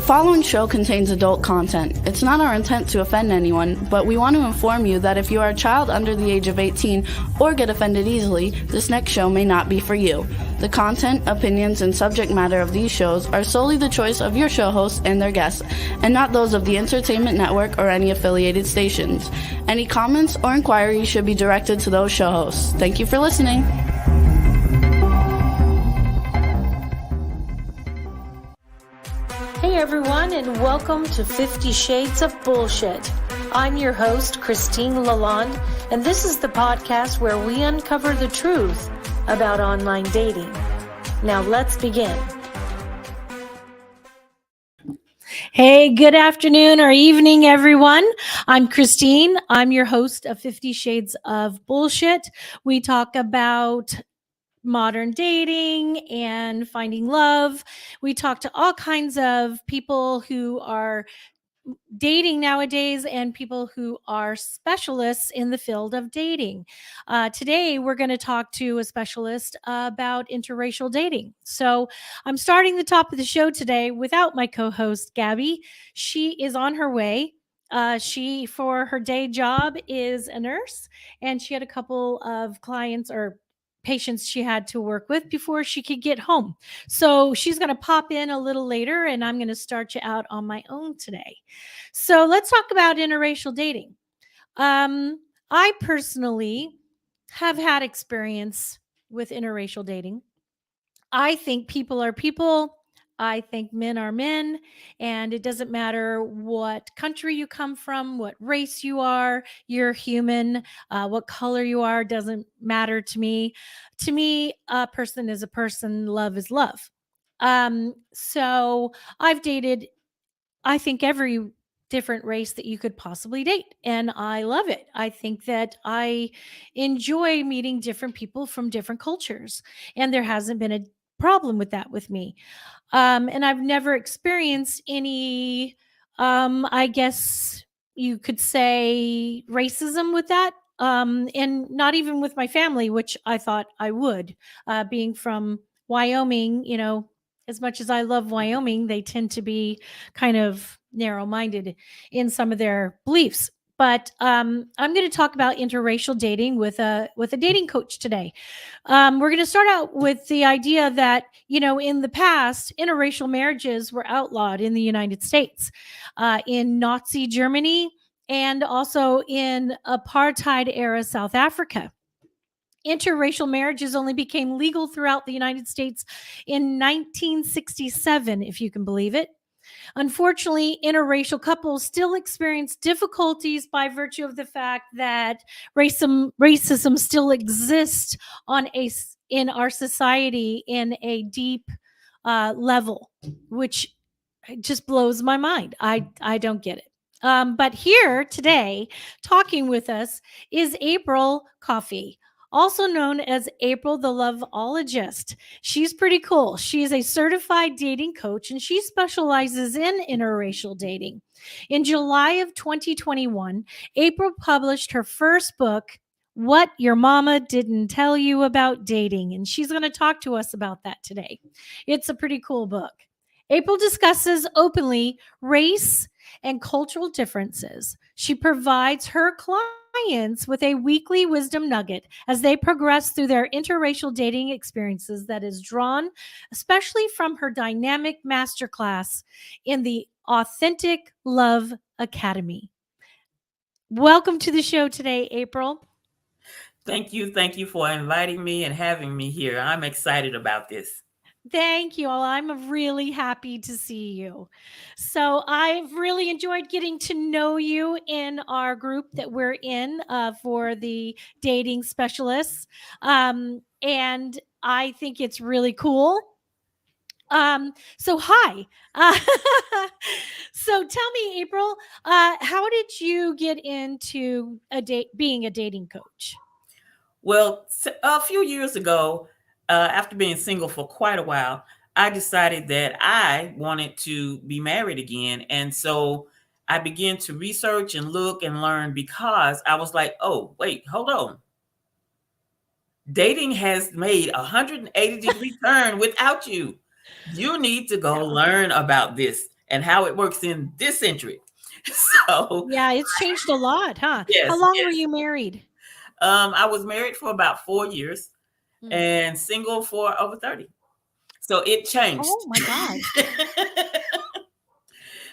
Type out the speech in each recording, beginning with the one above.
following show contains adult content. It's not our intent to offend anyone, but we want to inform you that if you are a child under the age of 18 or get offended easily, this next show may not be for you. The content, opinions, and subject matter of these shows are solely the choice of your show hosts and their guests, and not those of the Entertainment Network or any affiliated stations. Any comments or inquiries should be directed to those show hosts. Thank you for listening. Hey everyone, and welcome to 50 Shades of Bullshit. I'm your host, Christine Lalonde, and this is the podcast where we uncover the truth about online dating. Now let's begin. Hey, good afternoon or evening, everyone. I'm Christine. I'm your host of 50 Shades of Bullshit. We talk about modern dating and finding love. We talk to all kinds of people who are dating nowadays and people who are specialists in the field of dating. Today, we're going to talk to a specialist about interracial dating. So I'm starting the top of the show today without my co-host, Gabby. She is on her way. She, for her day job, is a nurse, and she had a couple of clients or patients she had to work with before she could get home. So she's going to pop in a little later, and I'm going to start you out on my own today. So let's talk about interracial dating. I personally have had experience with interracial dating. I think people are people. I think men are men, and it doesn't matter what country you come from, what race you are, you're human, what color you are, doesn't matter to me. To me, a person is a person, love is love. So I've dated, I think, every different race that you could possibly date, and I love it. I think that I enjoy meeting different people from different cultures, and there hasn't been a problem with that with me. And I've never experienced any, I guess you could say, racism with that. And not even with my family, which I thought I would. Being from Wyoming, you know, as much as I love Wyoming, they tend to be kind of narrow-minded in some of their beliefs. But I'm going to talk about interracial dating with a dating coach today. We're going to start out with the idea that, you know, in the past, interracial marriages were outlawed in the United States, in Nazi Germany, and also in apartheid-era South Africa. Interracial marriages only became legal throughout the United States in 1967, if you can believe it. Unfortunately, interracial couples still experience difficulties by virtue of the fact that racism still exists in our society in a deep level, which just blows my mind. I don't get it. But here today, talking with us, is April Cofie, also known as April the Loveologist. She's pretty cool. She is a certified dating coach, and she specializes in interracial dating. In July of 2021, April published her first book, What Your Mama Didn't Tell You About Dating, and she's going to talk to us about that today. It's a pretty cool book. April discusses openly race and cultural differences. She provides her clients with a weekly wisdom nugget as they progress through their interracial dating experiences that is drawn especially from her dynamic masterclass in the Authentic Love Academy. Welcome to the show today, April. Thank you. Thank you for inviting me and having me here. I'm excited about this. Thank you all. I'm really happy to see you. So I've really enjoyed getting to know you in our group that we're in for the dating specialists. And I think it's really cool. So hi. So tell me, April, how did you get into being a dating coach? Well, a few years ago, after being single for quite a while, I decided that I wanted to be married again. And so I began to research and look and learn because I was like, oh, wait, hold on. Dating has made a 180-degree turn without you. You need to go learn about this. and how it works in this century. So Yeah, it's changed a lot, huh? How yes, long were yes. you married? I was married for about 4 years Hmm. and single for over 30. So it changed. Oh my God.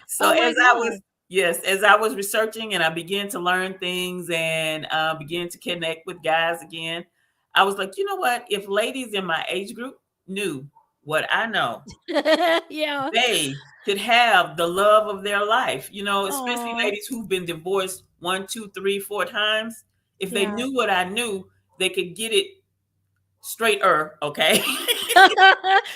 So Oh my God. as I was researching and I began to learn things and began to connect with guys again, I was like, you know what? If ladies in my age group knew what I know, Yeah. they could have the love of their life, especially Oh, ladies who've been divorced 1, 2, 3, 4 times. If they yeah. knew what I knew, they could get it straighter, okay?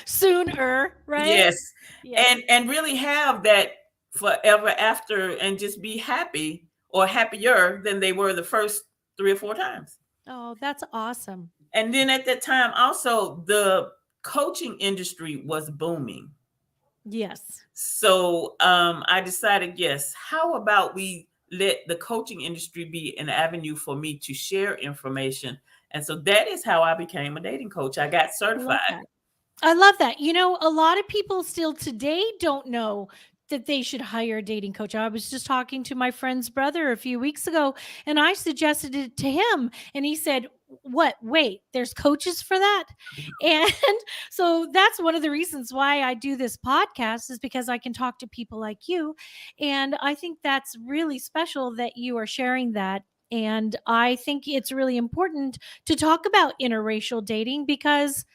Sooner, right? Yes. Yes. And really have that forever after and just be happy or happier than they were the first 3 or 4 times. Oh, that's awesome. And then at that time also the coaching industry was booming. Yes. So I decided, yes, how about we let the coaching industry be an avenue for me to share information? And so that is how I became a dating coach. I got I love certified. that. I love that. You know, a lot of people still today don't know that they should hire a dating coach. I was just talking to my friend's brother a few weeks ago and I suggested it to him and he said, "What? Wait, there's coaches for that?" And so that's one of the reasons why I do this podcast is because I can talk to people like you. And I think that's really special that you are sharing that. And I think it's really important to talk about interracial dating because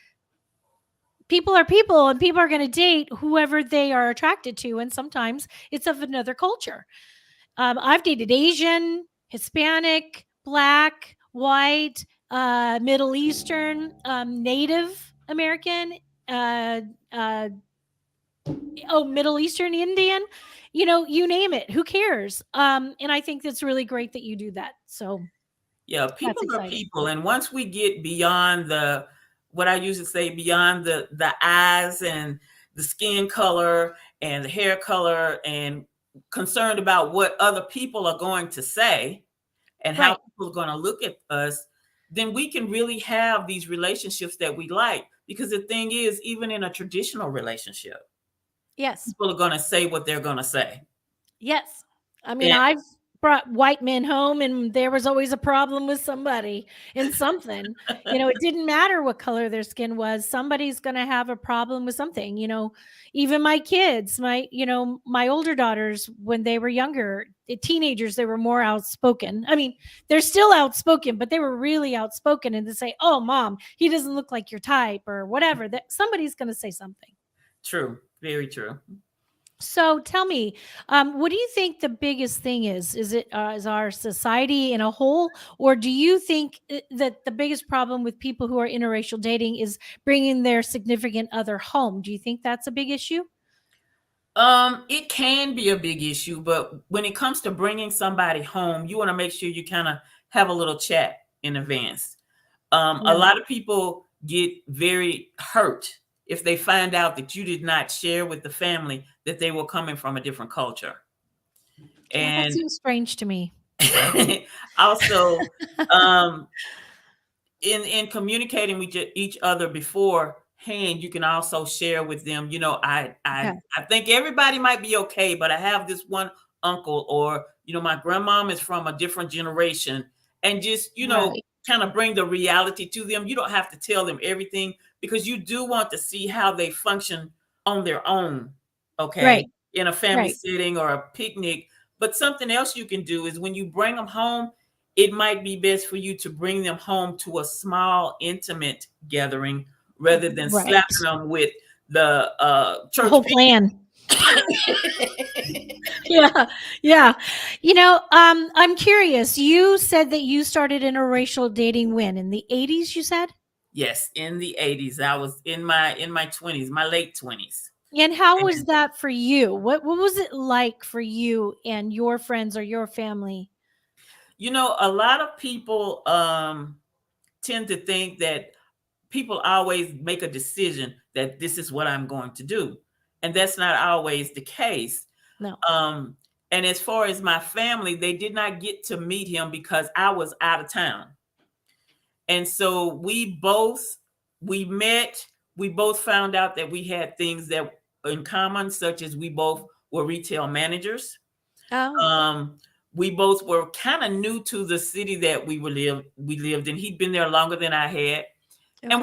people are people and people are going to date whoever they are attracted to. And sometimes it's of another culture. I've dated Asian, Hispanic, Black, white, Middle Eastern, Native American, uh, uh, Middle Eastern Indian, you name it. Who cares? And I think that's really great that you do that. So Yeah, that's people are exciting. people. And once we get beyond what I usually say, beyond the eyes and the skin color and the hair color and concerned about what other people are going to say and how Right. people are going to look at us, then we can really have these relationships that we like. Because the thing is, even in a traditional relationship, Yes. people are going to say what they're going to say. Yes. I mean, And I've brought white men home and there was always a problem with somebody in something. It didn't matter what color their skin was. Somebody's going to have a problem with something, even my kids, my older daughters, when they were younger, teenagers, they were more outspoken. I mean, they're still outspoken, but they were really outspoken and to say, "Oh, mom, he doesn't look like your type," or whatever, that somebody's going to say something. true, very true. So tell me, what do you think the biggest thing is? Is it is our society in a whole, or do you think that the biggest problem with people who are interracial dating is bringing their significant other home? Do you think that's a big issue? It can be a big issue, but when it comes to bringing somebody home, you want to make sure you kind of have a little chat in advance. A Right. lot of people get very hurt if they find out that you did not share with the family that they were coming from a different culture. Yeah, that And seems strange to me. also, um, in communicating with each other beforehand, you can also share with them, Okay. I think everybody might be okay, but I have this one uncle, or my grandmom is from a different generation, and just Right. kind of bring the reality to them. You don't have to tell them everything, because you do want to see how they function on their own, okay, Right. in a family Right. setting or a picnic. But something else you can do is when you bring them home, it might be best for you to bring them home to a small, intimate gathering rather than Right. slapping them with the The church whole plan. people. Yeah. Yeah. I'm curious. You said that you started interracial dating when? In the 80s, you said? Yes, in the 80s. I was in my 20s, my late 20s. And how was And that for you? What was it like for you and your friends or your family? a lot of people tend to think that people always make a decision that this is what I'm going to do. And that's not always the case. No. Um, and as far as my family, they did not get to meet him because I was out of town. And so we met, we both found out that we had things that in common, such as we both were retail managers. Oh. We both were kind of new to the city that we lived in. He'd been there longer than I had. Okay. And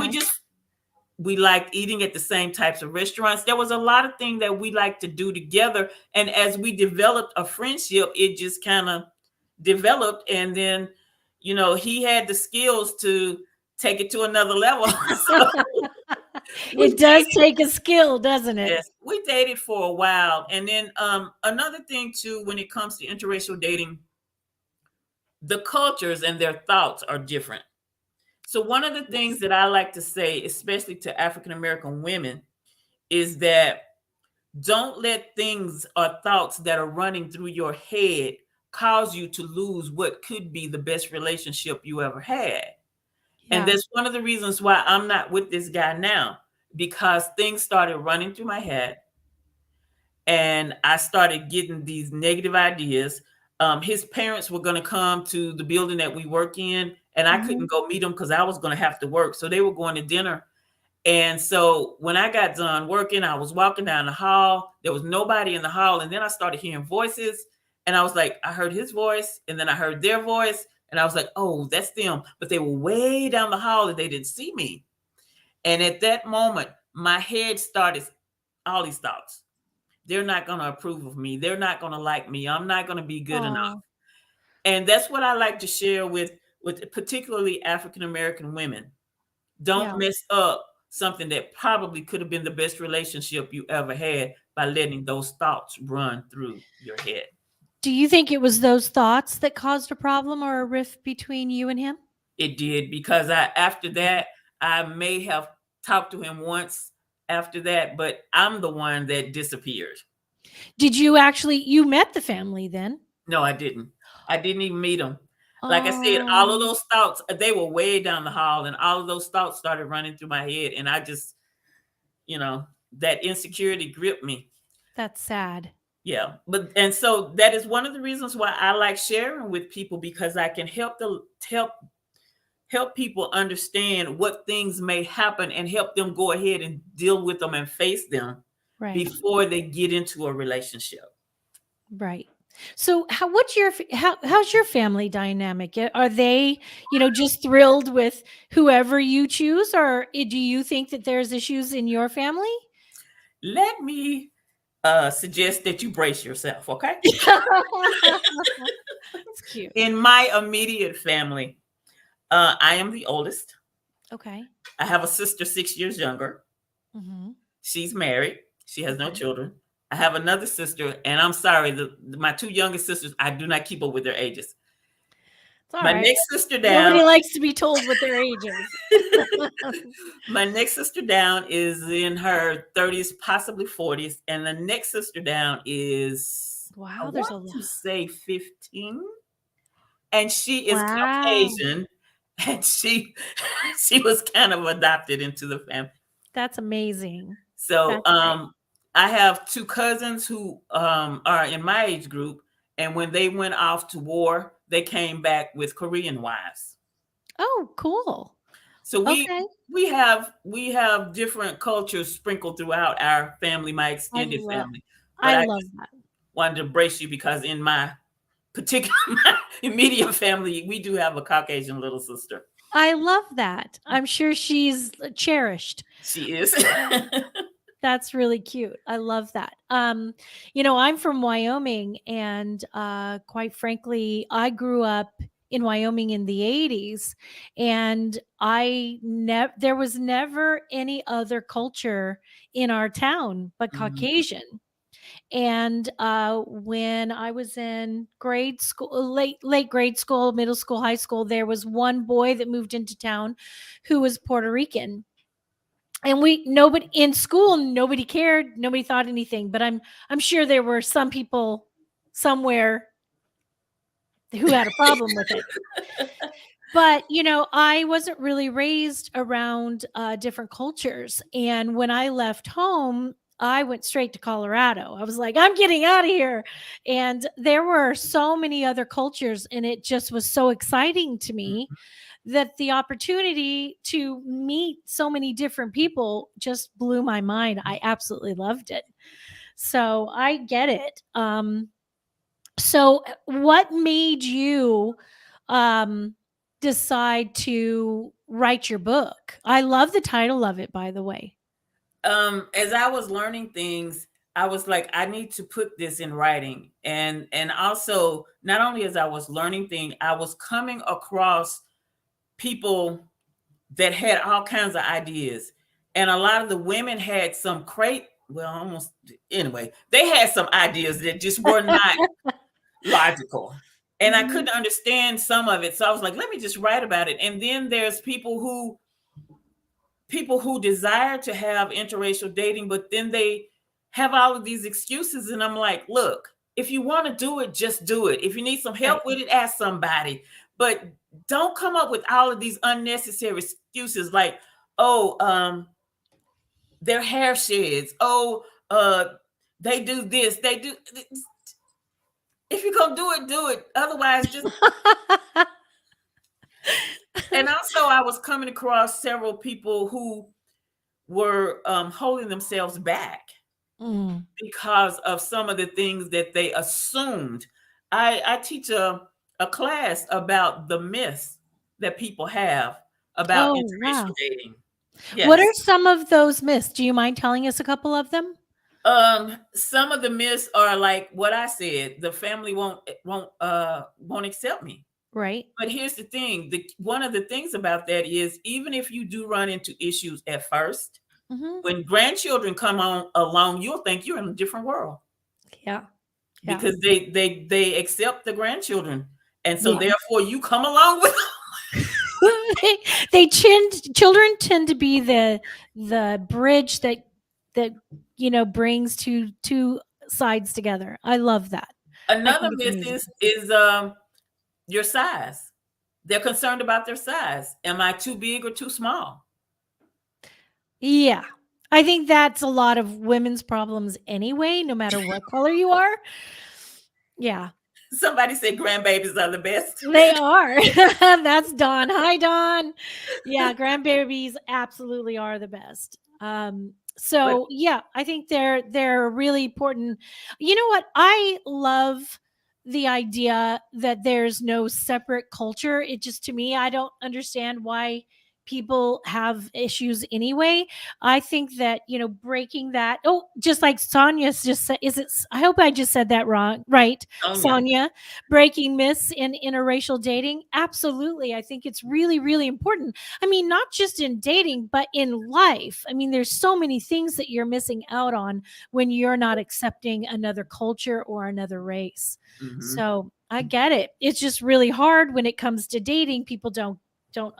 we liked eating at the same types of restaurants. There was a lot of things that we liked to do together. And as we developed a friendship, it just kind of developed. And then, he had the skills to take it to another level. So it does take a skill, doesn't it? Yes, we dated for a while. And then another thing too, when it comes to interracial dating, the cultures and their thoughts are different. So one of the things that I like to say, especially to African American women, is that don't let things or thoughts that are running through your head cause you to lose what could be the best relationship you ever had. Yeah. And that's one of the reasons why I'm not with this guy now, because things started running through my head and I started getting these negative ideas. His parents were going to come to the building that we work in, and I couldn't go meet them because I was going to have to work. So they were going to dinner. And so when I got done working, I was walking down the hall. There was nobody in the hall. And then I started hearing voices. And I was like, I heard his voice. And then I heard their voice. And I was like, oh, that's them. But they were way down the hall and they didn't see me. And at that moment, my head started all these thoughts. They're not going to approve of me. They're not going to like me. I'm not going to be good enough. And that's what I like to share with particularly African-American women. Don't mess up something that probably could have been the best relationship you ever had by letting those thoughts run through your head. Do you think it was those thoughts that caused a problem or a rift between you and him? It did, because after that, I may have talked to him once after that, but I'm the one that disappeared. Did you met the family then? No, I didn't. I didn't even meet them. Like I said, all of those thoughts, they were way down the hall, and all of those thoughts started running through my head. And I just, that insecurity gripped me. That's sad. Yeah. And so that is one of the reasons why I like sharing with people, because I can help people understand what things may happen and help them go ahead and deal with them and face them before they get into a relationship. Right. So how's your family dynamic? Are they, just thrilled with whoever you choose, or do you think that there's issues in your family? Let me suggest that you brace yourself, okay? That's cute. In my immediate family, I am the oldest. Okay. I have a sister 6 years younger. Mm-hmm. She's married. She has no children. I have another sister, and I'm sorry, my two youngest sisters, I do not keep up with their ages. Next sister down. Nobody likes to be told what their age is. My next sister down is in her 30s, possibly 40s, and the next sister down is, there's a lot. To say 15, and she is Caucasian, and she was kind of adopted into the family. That's amazing. So, I have two cousins who are in my age group, and when they went off to war, they came back with Korean wives. Oh, cool. So we have different cultures sprinkled throughout our family, my extended family. But I love that. Wanted to brace you, because in my immediate family, we do have a Caucasian little sister. I love that. I'm sure she's cherished. She is. That's really cute. I love that. I'm from Wyoming, and quite frankly, I grew up in Wyoming in the 80s, and there was never any other culture in our town but Caucasian. And when I was in grade school, late grade school, middle school, high school, there was one boy that moved into town who was Puerto Rican. And nobody in school, nobody cared, nobody thought anything. But I'm sure there were some people somewhere who had a problem with it. But I wasn't really raised around different cultures. And when I left home, I went straight to Colorado. I was like, I'm getting out of here. And there were so many other cultures, and it just was so exciting to me that the opportunity to meet so many different people just blew my mind. I absolutely loved it. So I get it. So what made you decide to write your book? I love the title of it, by the way. As I was learning things, I was like, I need to put this in writing. And also, not only as I was learning things, I was coming across people that had all kinds of ideas. And a lot of the women had some almost anyway, they had some ideas that just were not logical. And I couldn't understand some of it. So I was like, let me just write about it. And then there's people who desire to have interracial dating, but then they have all of these excuses. And I'm like, look, if you want to do it, just do it. If you need some help with it, ask somebody. But don't come up with all of these unnecessary excuses like, their hair sheds. They do this. They do. If you're going to do it, do it. Otherwise, just. And also, I was coming across several people who were holding themselves back because of some of the things that they assumed. I teach a class about the myths that people have about interracial dating. Yes. What are some of those myths? Do you mind telling us a couple of them? Some of the myths are like what I said: the family won't accept me. Right. But here's the thing: one of the things about that is, even if you do run into issues at first, when grandchildren come along, you'll think you're in a different world. Yeah. Because they accept the grandchildren, and so therefore you come along with them. Children tend to be the bridge that brings two sides together. I love that. Another myth is your size. They're concerned about their size. Am I too big or too small? Yeah. I think that's a lot of women's problems anyway, no matter what color you are. Yeah. Somebody said grandbabies are the best. They are. That's Dawn. Hi, Dawn. Yeah, grandbabies absolutely are the best. Yeah, I think they're really important. You know what? I love the idea that there's no separate culture. It just, to me, I don't understand why people have issues anyway. I think that, breaking that, just like Sonia just said, I hope I just said that wrong, right? Sonia, breaking myths in interracial dating. Absolutely. I think it's really, really important. I mean, not just in dating, but in life. I mean, there's so many things that you're missing out on when you're not accepting another culture or another race. So I get it. It's just really hard when it comes to dating. People don't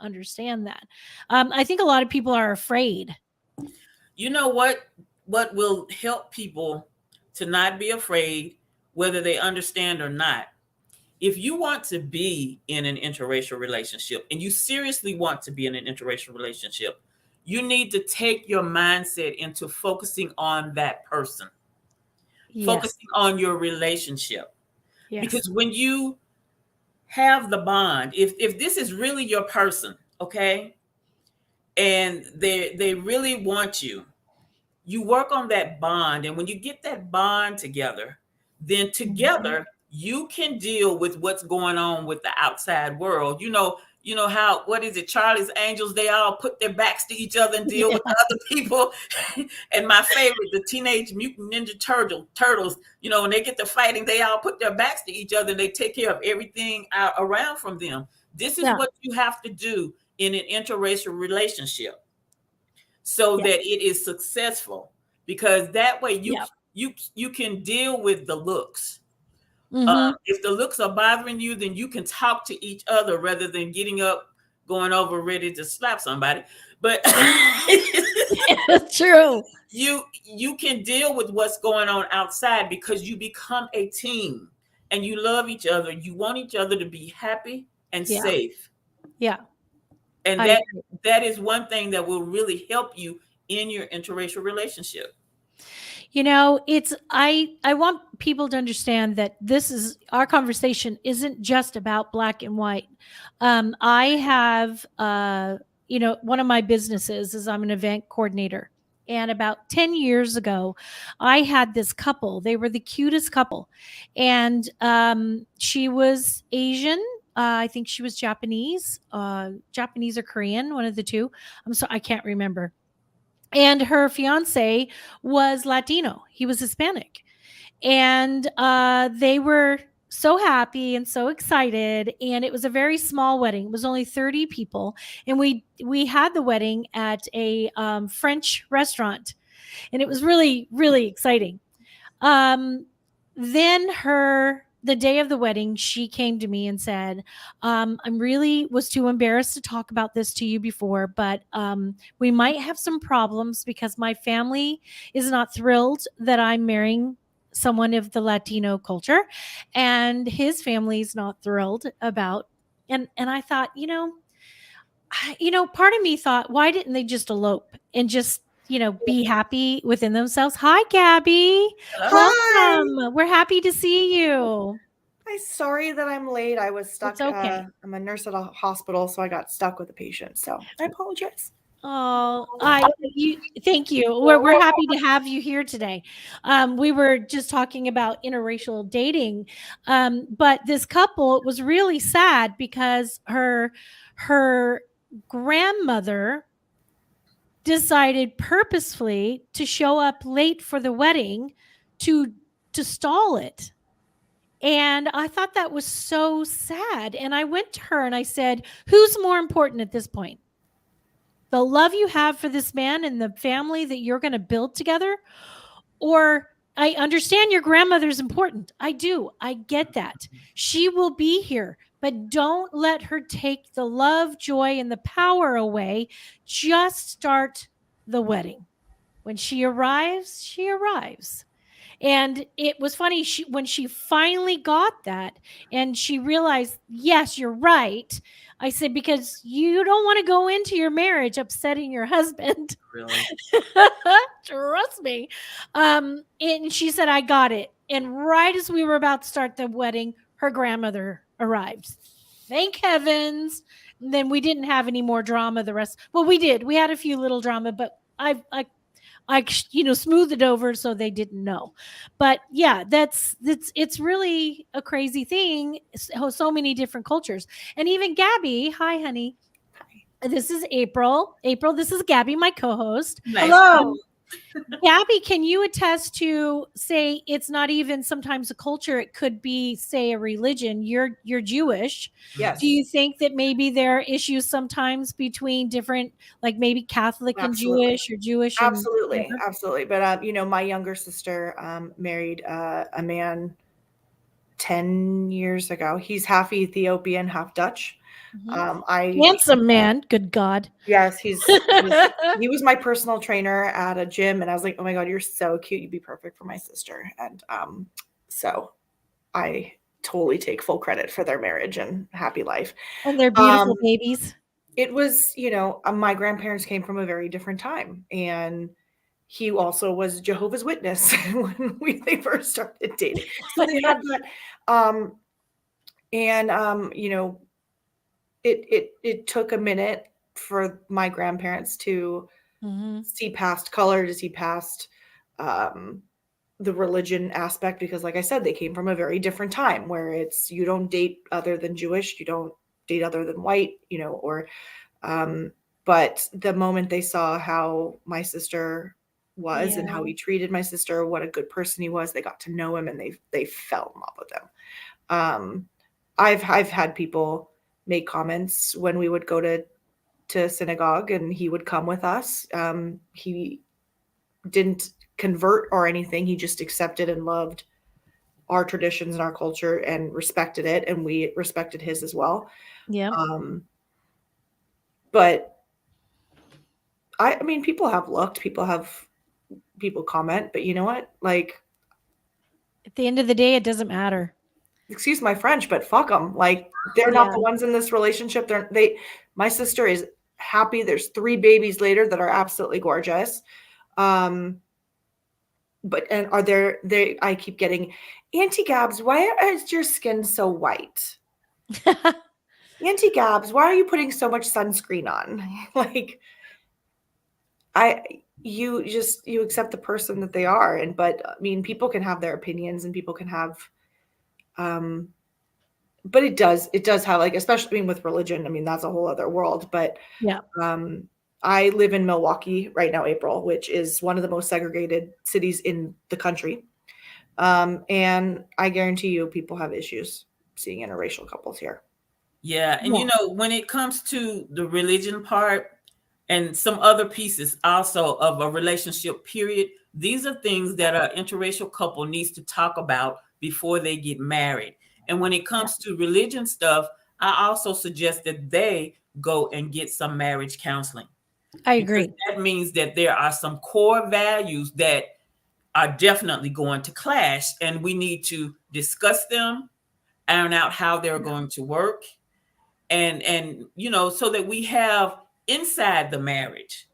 understand that. I think a lot of people are afraid. You know what will help people to not be afraid, whether they understand or not? If you want to be in an interracial relationship, and you seriously want to be in an interracial relationship, you need to take your mindset into focusing on that person, focusing on your relationship. Because when you have the bond, if this is really your person, okay, and they really want you, you work on that bond. And when you get that bond together, then together you can deal with what's going on with the outside world. You know how, what is it, Charlie's Angels, they all put their backs to each other and deal with other people. And my favorite, the Teenage Mutant Ninja Turtles, when they get to fighting, they all put their backs to each other and they take care of everything around from them. This is what you have to do in an interracial relationship so that it is successful, because that way you can deal with the looks. If the looks are bothering you, then you can talk to each other rather than getting up, going over ready to slap somebody. But true. You can deal with what's going on outside because you become a team and you love each other. You want each other to be happy and safe. Yeah. And that is one thing that will really help you in your interracial relationship. I want people to understand that our conversation isn't just about black and white. I have, one of my businesses is I'm an event coordinator. And about 10 years ago, I had this couple. They were the cutest couple. And she was Asian. I think she was Japanese or Korean, one of the two. I can't remember. And her fiance was Latino. He was Hispanic. And they were so happy and so excited, and it was a very small wedding. It was only 30 people, and we had the wedding at a French restaurant, and it was really, really exciting. Then the day of the wedding, she came to me and said, I'm really was too embarrassed to talk about this to you before, but we might have some problems because my family is not thrilled that I'm marrying someone of the Latino culture, and his family's not thrilled about. And I thought, part of me thought, why didn't they just elope and just be happy within themselves? Hi, Gabby. Hi. Welcome. We're happy to see you. I'm sorry that I'm late. I was stuck. It's okay. I'm a nurse at a hospital, so I got stuck with a patient. So I apologize. Oh, thank you. We're happy to have you here today. We were just talking about interracial dating, but this couple was really sad because her grandmother decided purposefully to show up late for the wedding to stall it. And I thought that was so sad. And I went to her and I said, who's more important at this point? The love you have for this man and the family that you're going to build together? Or I understand your grandmother's important. I do. I get that. She will be here, but don't let her take the love, joy, and the power away. Just start the wedding. When she arrives, she arrives. And it was funny when she finally got that and she realized, yes, you're right. I said, because you don't want to go into your marriage upsetting your husband. Really? Trust me. And she said, I got it. And right as we were about to start the wedding, her grandmother arrived. Thank heavens. And then we didn't have any more drama the rest. Well, we did. We had a few little drama, but I smoothed it over so they didn't know. But yeah, it's really a crazy thing. So many different cultures. And even Gabby, hi, honey. Hi. This is April. April, this is Gabby, my co-host. Nice. Hello. Gabby, can you attest to, say, it's not even sometimes a culture, it could be, say, a religion. You're Jewish. Yes. Do you think that maybe there are issues sometimes between different, like maybe Catholic Absolutely. and Jewish, or Jewish? Absolutely. Absolutely. But, my younger sister married a man 10 years ago. He's half Ethiopian, half Dutch. Handsome man. Good God. Yes, he was my personal trainer at a gym, and I was like, oh my God, you're so cute. You'd be perfect for my sister. And so I totally take full credit for their marriage and happy life. And they're beautiful babies. It was, my grandparents came from a very different time, and he also was Jehovah's Witness when they first started dating. So they had that. It took a minute for my grandparents to see past color, to see past the religion aspect, because like I said, they came from a very different time where it's, you don't date other than Jewish, you don't date other than white, but the moment they saw how my sister was and how he treated my sister, what a good person he was, they got to know him and they fell in love with him. I've had people make comments when we would go to synagogue and he would come with us. He didn't convert or anything. He just accepted and loved our traditions and our culture and respected it. And we respected his as well. Yeah. But I mean, people have looked, people comment, but you know what? Like, at the end of the day, it doesn't matter. Excuse my French, but fuck them. Like, they're not the ones in this relationship. My sister is happy. There's 3 babies later that are absolutely gorgeous. I keep getting, Auntie Gabs, why is your skin so white? Auntie Gabs, why are you putting so much sunscreen on? Like, you accept the person that they are. But I mean, people can have their opinions and people can have, but it does have, like, especially with religion. I mean, that's a whole other world. But Yeah. I live in Milwaukee right now, April, which is one of the most segregated cities in the country. And I guarantee you people have issues seeing interracial couples here. Yeah. And, when it comes to the religion part and some other pieces also of a relationship period, these are things that an interracial couple needs to talk about before they get married. And when it comes to religion stuff, I also suggest that they go and get some marriage counseling. I agree. Because that means that there are some core values that are definitely going to clash, and we need to discuss them, iron out how they're going to work, and so that we have inside the marriage,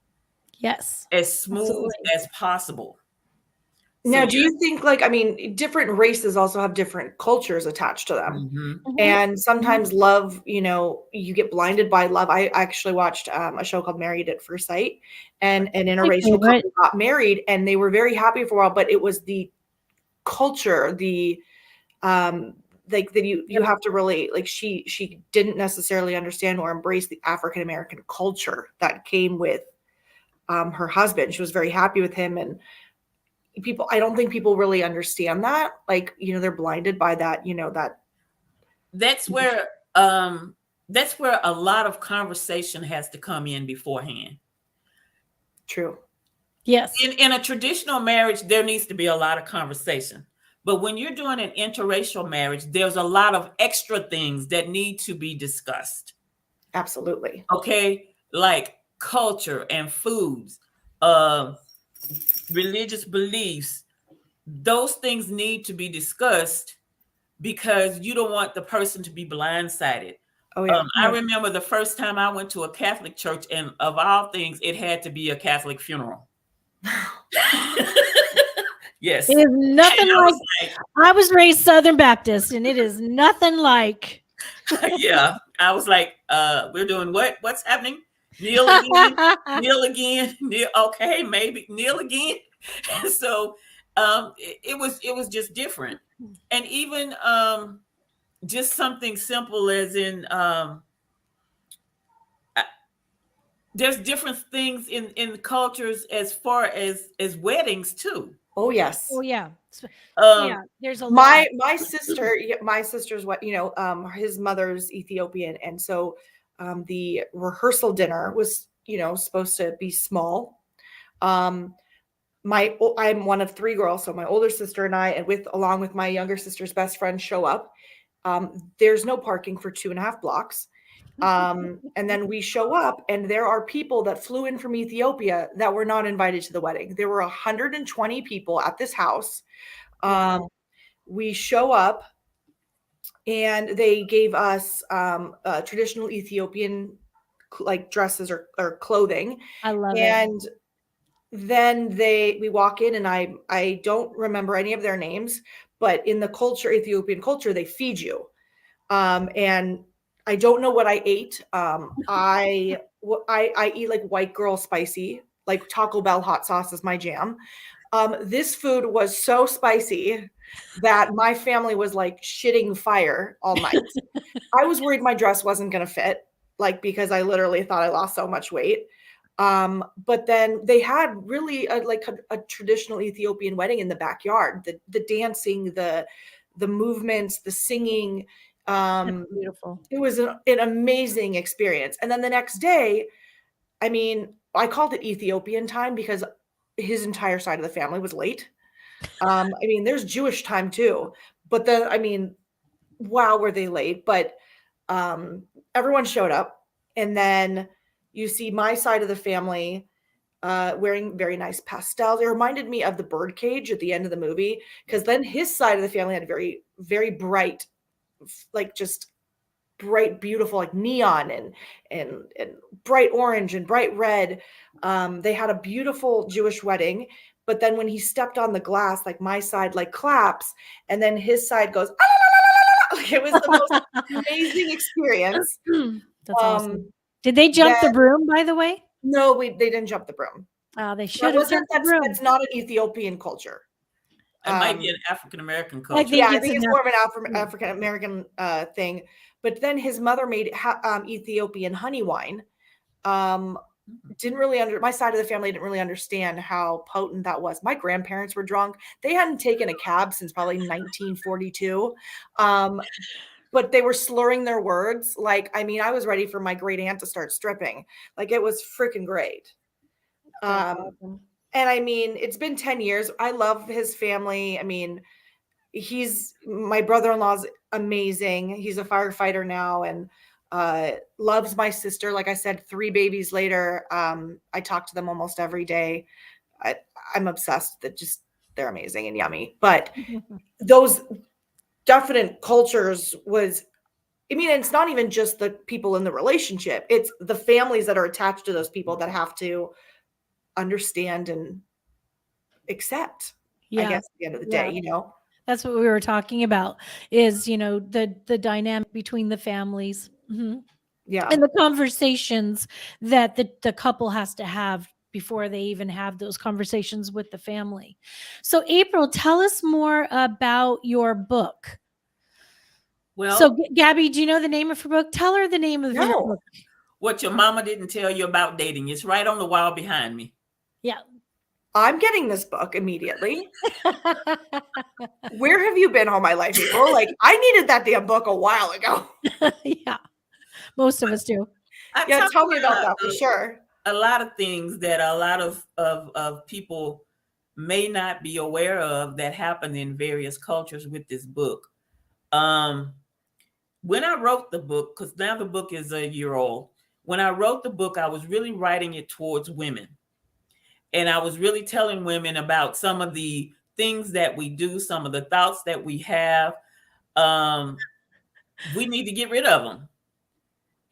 yes, as smooth absolutely. as possible. Now, do you think, like, I mean, different races also have different cultures attached to them. Mm-hmm. And sometimes love, you get blinded by love. I actually watched a show called Married at First Sight, and an interracial couple got married and they were very happy for a while, but it was the culture, the like that you have to really, like, she didn't necessarily understand or embrace the African American culture that came with her husband. She was very happy with him, and I don't think people really understand that. Like, they're blinded by that, that's where a lot of conversation has to come in beforehand. True. Yes. In a traditional marriage, there needs to be a lot of conversation. But when you're doing an interracial marriage, there's a lot of extra things that need to be discussed. Absolutely. Okay. Like culture and foods, religious beliefs. Those things need to be discussed because you don't want the person to be blindsided. Oh, yeah. I remember the first time I went to a Catholic church, and of all things, it had to be a Catholic funeral. Yes. It is nothing I was raised Southern Baptist, and it is nothing like. Yeah. I was like, we're doing what? What's happening? Kneel again, kneel again, kneel. Okay, maybe kneel again. So it was just different. And even just something simple as in there's different things in cultures as far as weddings too. Oh, yes. Oh, yeah. Yeah, there's a my sister's what his mother's Ethiopian, and so the rehearsal dinner was supposed to be small. I'm one of three girls, so my older sister and I, and along with my younger sister's best friend, show up. There's no parking for 2.5 blocks. And then we show up, and there are people that flew in from Ethiopia that were not invited to the wedding. There were 120 people at this house. We show up, and they gave us traditional Ethiopian like dresses or clothing. I love it. And then we walk in, and I don't remember any of their names, but in the culture, Ethiopian culture, they feed you. And I don't know what I ate. I eat like white girl spicy, like Taco Bell hot sauce is my jam. This food was so spicy that my family was like shitting fire all night. I was worried my dress wasn't going to fit, like, because I literally thought I lost so much weight. But then they had really a traditional Ethiopian wedding in the backyard, the dancing, the movements, the singing. Beautiful. It was an amazing experience. And then the next day, I mean, I called it Ethiopian time because his entire side of the family was late. I mean, there's Jewish time too, but wow, were they late? But everyone showed up, and then you see my side of the family wearing very nice pastels. It reminded me of the birdcage at the end of the movie, because then his side of the family had very, very bright, like just bright, beautiful, like neon and bright orange and bright red. They had a beautiful Jewish wedding, but then when he stepped on the glass, like my side like claps, and then his side goes, ah, la, la, la, la, la. It was the most amazing experience. That's awesome. Did they jump the broom, by the way? No, they didn't jump the broom. They That should have wasn't, sent the room. that's not an Ethiopian culture. It might be an African American I culture. think Yeah, I it's think it's an more of an African American thing. But then his mother made Ethiopian honey wine. Didn't really my side of the family didn't really understand how potent that was. My grandparents were drunk. They hadn't taken a cab since probably 1942. But they were slurring their words. Like, I mean, I was ready for my great aunt to start stripping. Like, it was freaking great. That's awesome. And I mean, it's been 10 years. I love his family. I mean, my brother-in-law's amazing. He's a firefighter now and loves my sister. Like I said, 3 babies later, I talk to them almost every day. I'm obsessed that they're amazing and yummy. But those definite cultures it's not even just the people in the relationship. It's the families that are attached to those people that have to understand and accept, I guess, at the end of the day, That's what we were talking about is, the dynamic between the families. Yeah. And the conversations that the couple has to have before they even have those conversations with the family. So April, tell us more about your book. Well, so Gabby, do you know the name of her book? Tell her the name of your book. What Your Mama Didn't Tell You About Dating. It's right on the wall behind me. Yeah. I'm getting this book immediately. Where have you been all my life, April? Like, I needed that damn book a while ago. Yeah. Most of us do. Yeah, tell me about that for sure. A lot of things that a lot of people may not be aware of that happen in various cultures with this book. When I wrote the book, because now the book is a year old, when I wrote the book, I was really writing it towards women. And I was really telling women about some of the things that we do, some of the thoughts that we have. We need to get rid of them.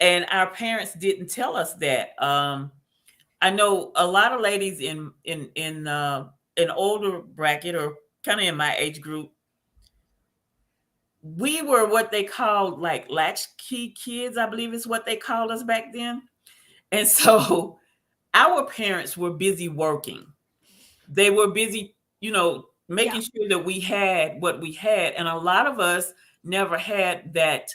And our parents didn't tell us that. I know a lot of ladies in an older bracket or kind of in my age group, we were what they called like latchkey kids, I believe is what they called us back then. And so our parents were busy working. They were busy, making sure that we had what we had. And a lot of us never had that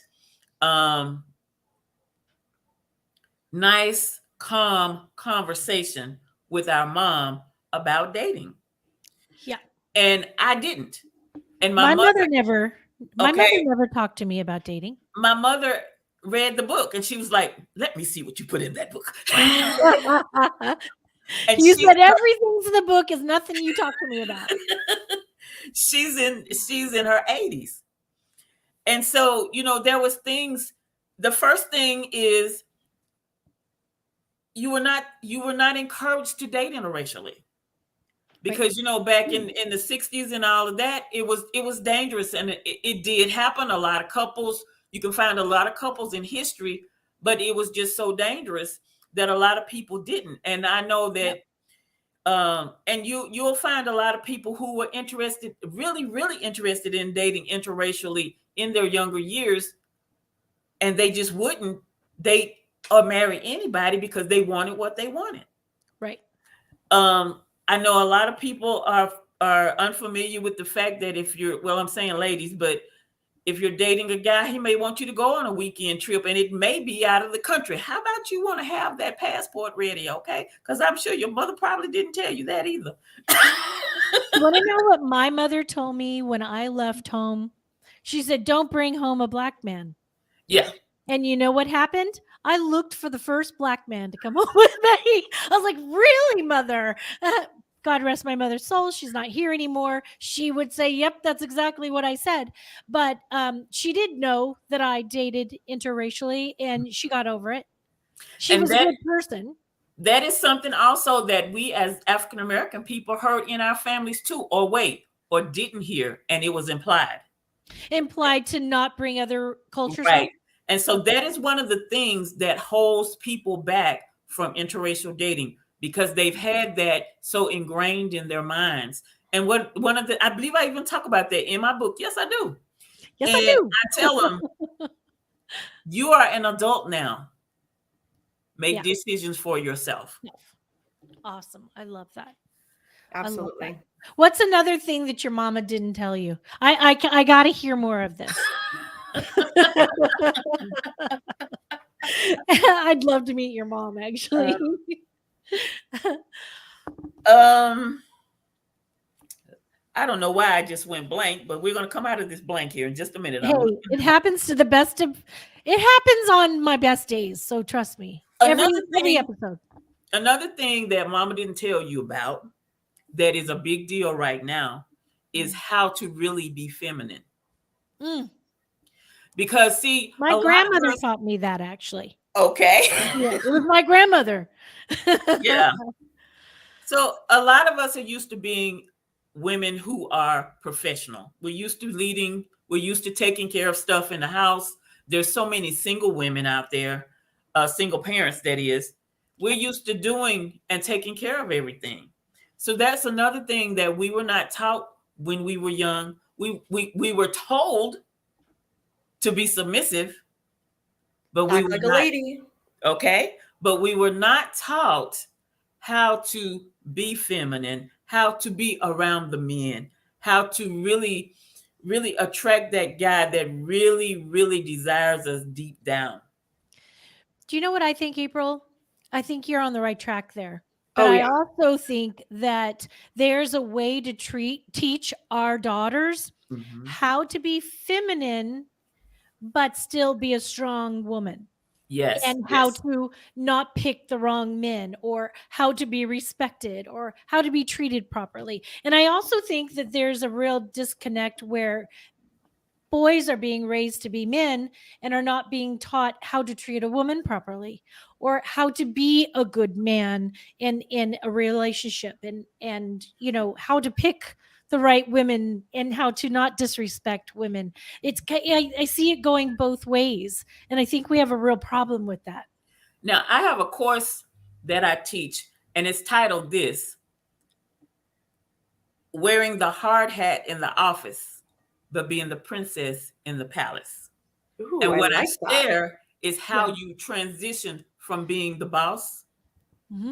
nice, calm conversation with our mom about dating. Yeah. And I didn't. And my mother never talked to me about dating. My mother read the book and she was like, let me see what you put in that book. And you said everything's in the book is nothing you talk to me about. She's in her 80s. And so, there was things. The first thing is you were not encouraged to date interracially. Because back in the 60s and all of that, it was dangerous, and it did happen. A lot of couples, you can find a lot of couples in history, but it was just so dangerous that a lot of people didn't. And I know that, and you'll find a lot of people who were really, really interested in dating interracially in their younger years, and they just wouldn't date or marry anybody because they wanted what they wanted. Right. I know a lot of people are unfamiliar with the fact that I'm saying ladies, but if you're dating a guy, he may want you to go on a weekend trip and it may be out of the country. How about you want to have that passport ready, okay? Because I'm sure your mother probably didn't tell you that either. You want to know what my mother told me when I left home? She said, don't bring home a black man. Yeah. And you know what happened? I looked for the first black man to come home with me. I was like, really, mother? God rest my mother's soul. She's not here anymore. She would say, yep, that's exactly what I said. But she did know that I dated interracially and she got over it. She was a good person. That is something also that we as African-American people heard in our families too, or didn't hear. And it was implied to not bring other cultures. Right. And so that is one of the things that holds people back from interracial dating, because they've had that so ingrained in their minds. And I believe I even talk about that in my book. Yes, I do. Yes, I do. I tell them, you are an adult now. Make decisions for yourself. Awesome. I love that. Absolutely. What's another thing that your mama didn't tell you? I got to hear more of this. I'd love to meet your mom, actually. I don't know why I just went blank, but we're going to come out of this blank here in just a minute. Hey, it happens to the best of. It happens on my best days, so trust me. Every episode. Another thing that Mama didn't tell you about that is a big deal right now is how to really be feminine. Because see, my grandmother taught me that, actually. Okay. Yeah, it was my grandmother. Yeah. So a lot of us are used to being women who are professional. We're used to leading. We're used to taking care of stuff in the house. There's so many single women out there, single parents, that is. We're used to doing and taking care of everything. So that's another thing that we were not taught when we were young. We were told to be submissive, but we were like not, a lady. Okay, but we were not taught how to be feminine, how to be around the men, how to really, really attract that guy that really, really desires us deep down. Do you know what I think, April? I think you're on the right track there. But I also think that there's a way to teach our daughters how to be feminine, but still be a strong woman. Yes. And how to not pick the wrong men, or how to be respected, or how to be treated properly. And I also think that there's a real disconnect where boys are being raised to be men and are not being taught how to treat a woman properly, or how to be a good man in a relationship, and how to pick the right women and how to not disrespect women. I see it going both ways, and I think we have a real problem with that. Now, I have a course that I teach, and it's titled this: Wearing the Hard Hat in the Office, but being the princess in the palace. Ooh, and what I like share is how you transition from being the boss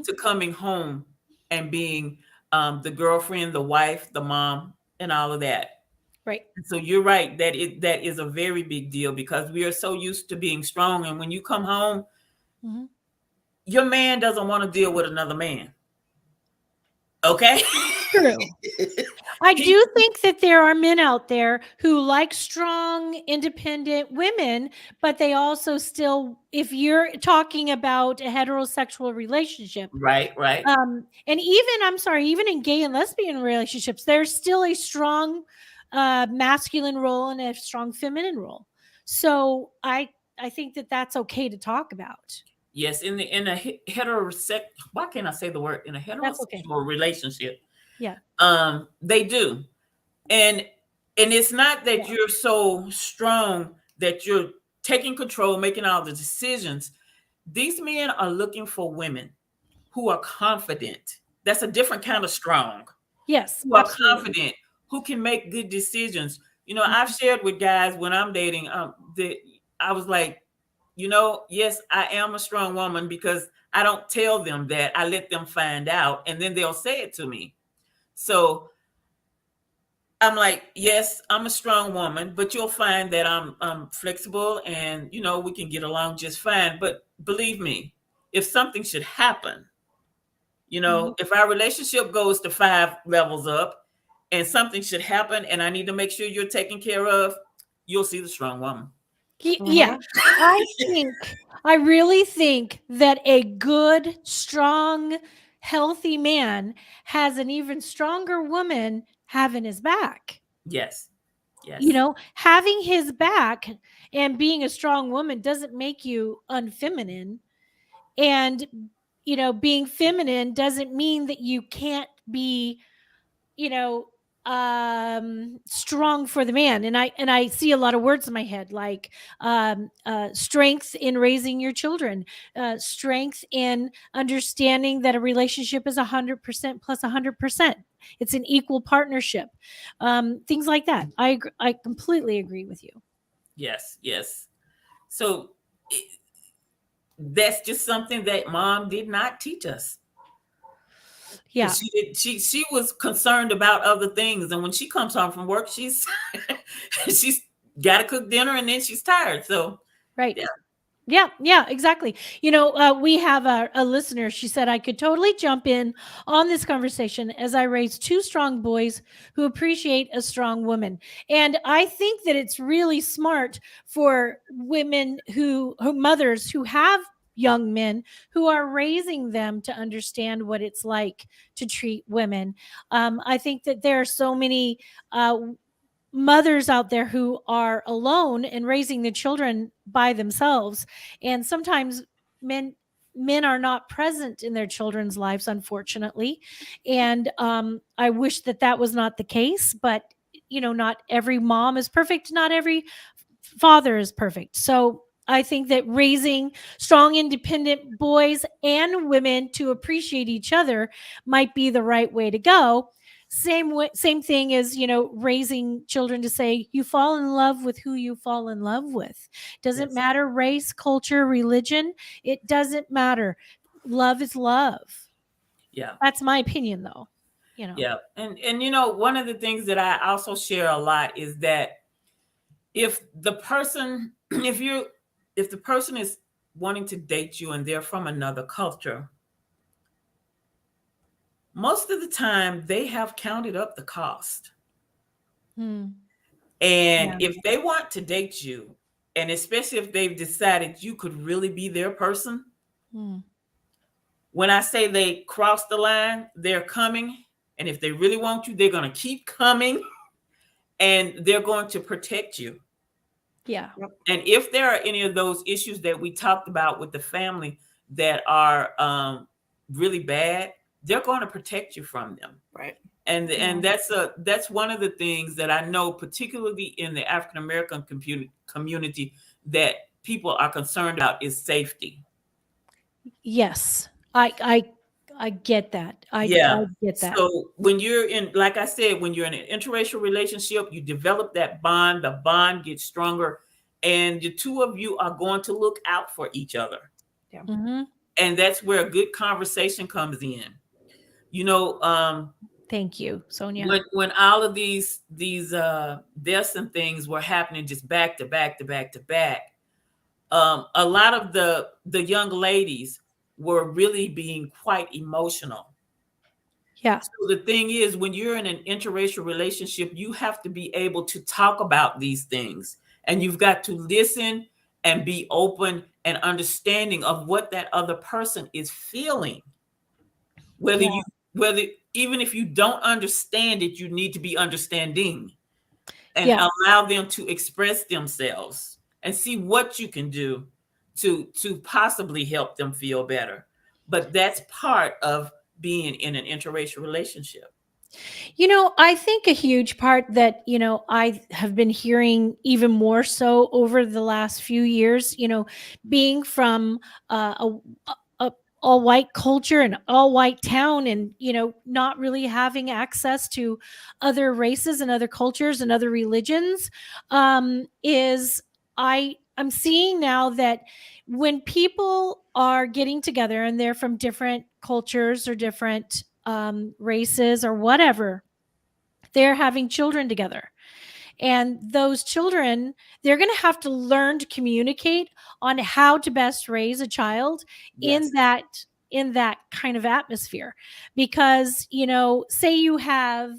to coming home and being the girlfriend, the wife, the mom, and all of that. Right. So you're right that that is a very big deal, because we are so used to being strong, and when you come home, your man doesn't want to deal with another man. Okay. True. I do think that there are men out there who like strong, independent women, but they also still, if you're talking about a heterosexual relationship, right. And even in gay and lesbian relationships, there's still a strong masculine role and a strong feminine role. So I think that that's okay to talk about. Yes, in a heterosexual, why can't I say the word, in a heterosexual relationship? Yeah. They do. And it's not that you're so strong that you're taking control, making all the decisions. These men are looking for women who are confident. That's a different kind of strong. Yes. Who are confident, who can make good decisions. I've shared with guys when I'm dating, that I was like, yes, I am a strong woman, because I don't tell them that. I let them find out, and then they'll say it to me. So I'm like, yes, I'm a strong woman, but you'll find that I'm flexible, and we can get along just fine. But believe me, if something should happen, if our relationship goes to 5 levels up and something should happen and I need to make sure you're taken care of, you'll see the strong woman. Yeah. I really think that a good, strong, healthy man has an even stronger woman having his back. Yes. Having his back and being a strong woman doesn't make you unfeminine. And, being feminine doesn't mean that you can't be, strong for the man. And I see a lot of words in my head, like strength in raising your children, strength in understanding that a relationship is 100% plus 100%. It's an equal partnership. Things like that. I completely agree with you. Yes. So that's just something that mom did not teach us. Yeah. She was concerned about other things, and when she comes home from work, she's she's got to cook dinner, and then she's tired. So Right. yeah. Yeah, exactly. We have a listener. She said, I could totally jump in on this conversation as I raise two strong boys who appreciate a strong woman. And I think that it's really smart for women who mothers who have young men who are raising them to understand what it's like to treat women. I think that there are so many mothers out there who are alone and raising the children by themselves, and sometimes men are not present in their children's lives, unfortunately. And I wish that was not the case, but not every mom is perfect, not every father is perfect. So I think that raising strong, independent boys and women to appreciate each other might be the right way to go. Same thing as, raising children to say you fall in love with who you fall in love with. Doesn't Yes. matter race, culture, religion. It doesn't matter. Love is love. Yeah. That's my opinion, though. Yeah. And one of the things that I also share a lot is that if the person is wanting to date you and they're from another culture, most of the time they have counted up the cost. And if they want to date you, and especially if they've decided you could really be their person, when I say they cross the line, they're coming. And if they really want you, they're going to keep coming, and they're going to protect you. Yeah. And if there are any of those issues that we talked about with the family that are really bad, they're going to protect you from them. Right. And that's one of the things that I know, particularly in the African American community, that people are concerned about is safety. Yes, I get that. I get that. So when you're in, like I said, when you're in an interracial relationship, you develop that bond. The bond gets stronger, and the two of you are going to look out for each other. Yeah. And that's where a good conversation comes in. Thank you, Sonia. When all of these deaths and things were happening just back to back to back to back, a lot of the young ladies were really being quite emotional. Yeah. So the thing is, when you're in an interracial relationship, you have to be able to talk about these things, and you've got to listen and be open and understanding of what that other person is feeling. Whether even if you don't understand it, you need to be understanding and allow them to express themselves and see what you can do to possibly help them feel better. But that's part of being in an interracial relationship. I think a huge part that, I have been hearing even more so over the last few years, being from a all white culture and all white town, and, not really having access to other races and other cultures and other religions, is I'm seeing now that when people are getting together and they're from different cultures or different races or whatever, they're having children together. And those children, they're going to have to learn to communicate on how to best raise a child in that kind of atmosphere. Because, say you have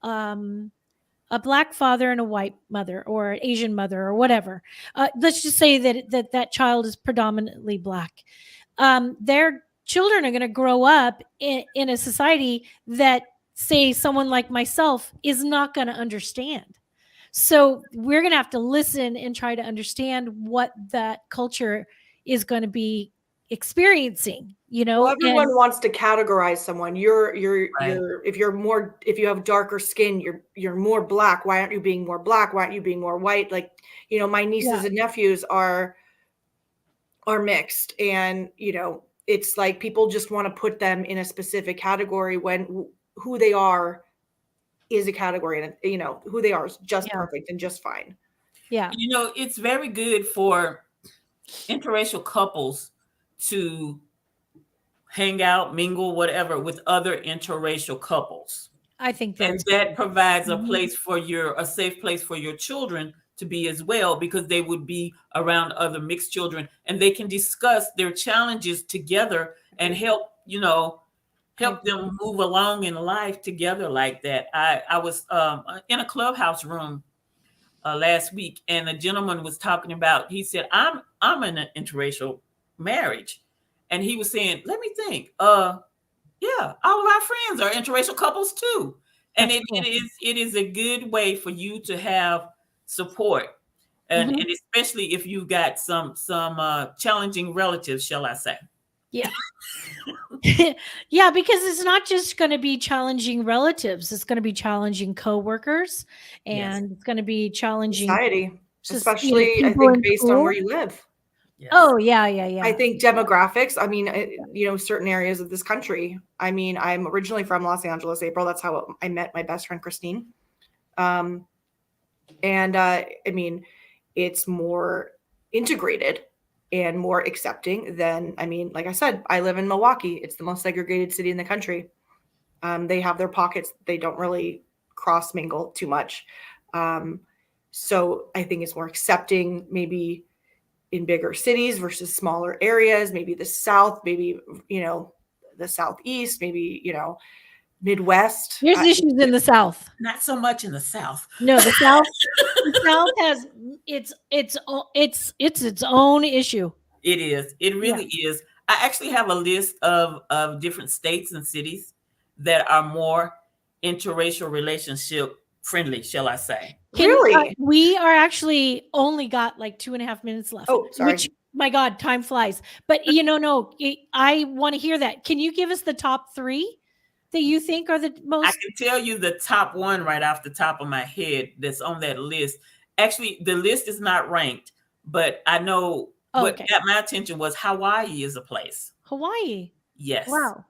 a black father and a white mother, or an Asian mother, or whatever. Let's just say that child is predominantly black. Their children are going to grow up in a society that, say, someone like myself is not going to understand. So we're going to have to listen and try to understand what that culture is going to be experiencing. Well, everyone wants to categorize someone. If you have darker skin, you're more black. Why aren't you being more black? Why aren't you being more white? Like, my nieces and nephews are mixed, and it's like people just want to put them in a specific category when who they are is a category, and who they are is just perfect and just fine. Yeah. It's very good for interracial couples to hang out, mingle, whatever, with other interracial couples. I think And that's that provides a Mhm. place for a safe place for your children to be as well, because they would be around other mixed children and they can discuss their challenges together and help them move along in life together like that. I was in a clubhouse room last week, and a gentleman was talking about. He said, "I'm in an interracial marriage," and he was saying, "Let me think. Yeah, all of our friends are interracial couples too, and That's cool. it is a good way for you to have support, and Mhm. and especially if you've got some challenging relatives, shall I say?" Yeah. Yeah, because it's not just going to be challenging relatives. It's going to be challenging coworkers, Yes, and it's going to be challenging Society, you know, especially I people think in based on where school. you live. yes. Oh, yeah, yeah, yeah. I think demographics, I mean, certain areas of this country. I mean, I'm originally from Los Angeles, April. That's how I met my best friend, Christine. I mean, it's more integrated and more accepting than, I mean, like I said, I live in Milwaukee. It's the most segregated city in the country. They have their pockets. They don't really cross mingle too much. So I think it's more accepting, maybe in bigger cities versus smaller areas, maybe the South, maybe, the Southeast, maybe, Midwest. There's issues in the South. Not so much in the South. No, the South has its own issue. It is. It really is. I actually have a list of different states and cities that are more interracial relationship friendly, shall I say. Really? We are actually only got like 2.5 minutes left. Oh, sorry. Which, my God, time flies. But I want to hear that. Can you give us the top 3 that you think are the I most? can tell you the top one right off the top of my head that's on that list. Actually, the list is not ranked, but I know what got my attention was Hawaii is a place. Hawaii. Yes. Wow.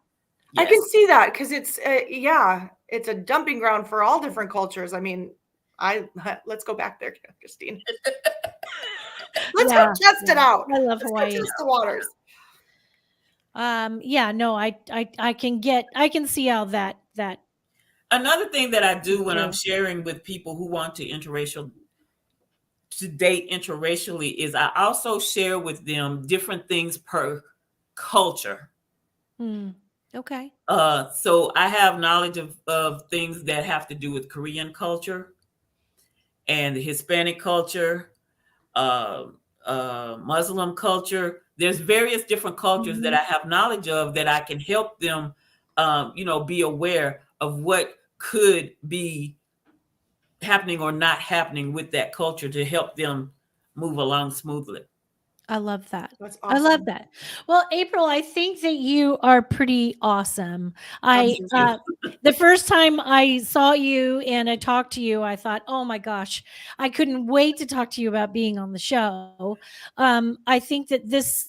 Yes. I can see that because it's it's a dumping ground for all different cultures. I mean, let's go back there, Christine. Let's go test it out. I love Let's Hawaii. Go test the waters. I can see how that. Another thing that I do when I'm sharing with people who want to date interracially is I also share with them different things per culture. Okay. So I have knowledge of things that have to do with Korean culture and the Hispanic culture, Muslim culture. There's various different cultures that I have knowledge of that I can help them, be aware of what could be happening or not happening with that culture to help them move along smoothly. I love that. That's awesome. I love that. Well, April, I think that you are pretty awesome. The first time I saw you and I talked to you, I thought, oh my gosh, I couldn't wait to talk to you about being on the show. I think that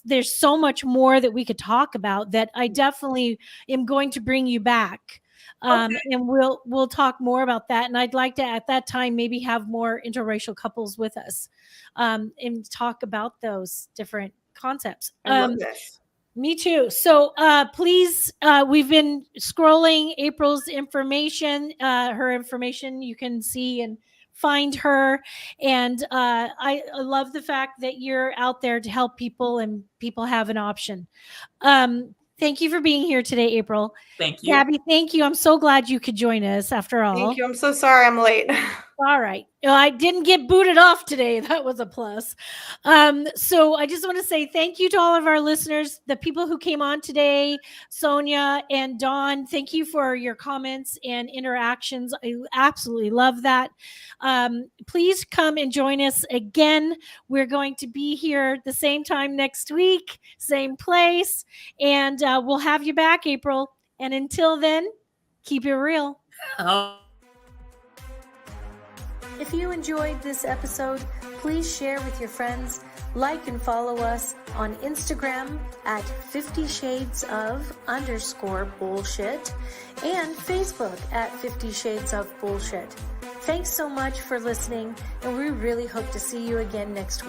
there's so much more that we could talk about that I definitely am going to bring you back. And we'll talk more about that. And I'd like to, at that time, maybe have more interracial couples with us and talk about those different concepts. I love this. Me too. So please, we've been scrolling April's information, her information. You can see and find her. And I love the fact that you're out there to help people and people have an option. Thank you for being here today, April. Thank you. Gabby, thank you. I'm so glad you could join us after all. Thank you. I'm so sorry I'm late. All right. I didn't get booted off today. That was a plus. So I just want to say thank you to all of our listeners, the people who came on today, Sonia and Dawn. Thank you for your comments and interactions. I absolutely love that. Please come and join us again. We're going to be here the same time next week, same place, and we'll have you back, April. And until then, keep it real. If you enjoyed this episode, please share with your friends, like and follow us on Instagram at 50 Shades of _bullshit and Facebook at 50 Shades of Bullshit. Thanks so much for listening, and we really hope to see you again next week.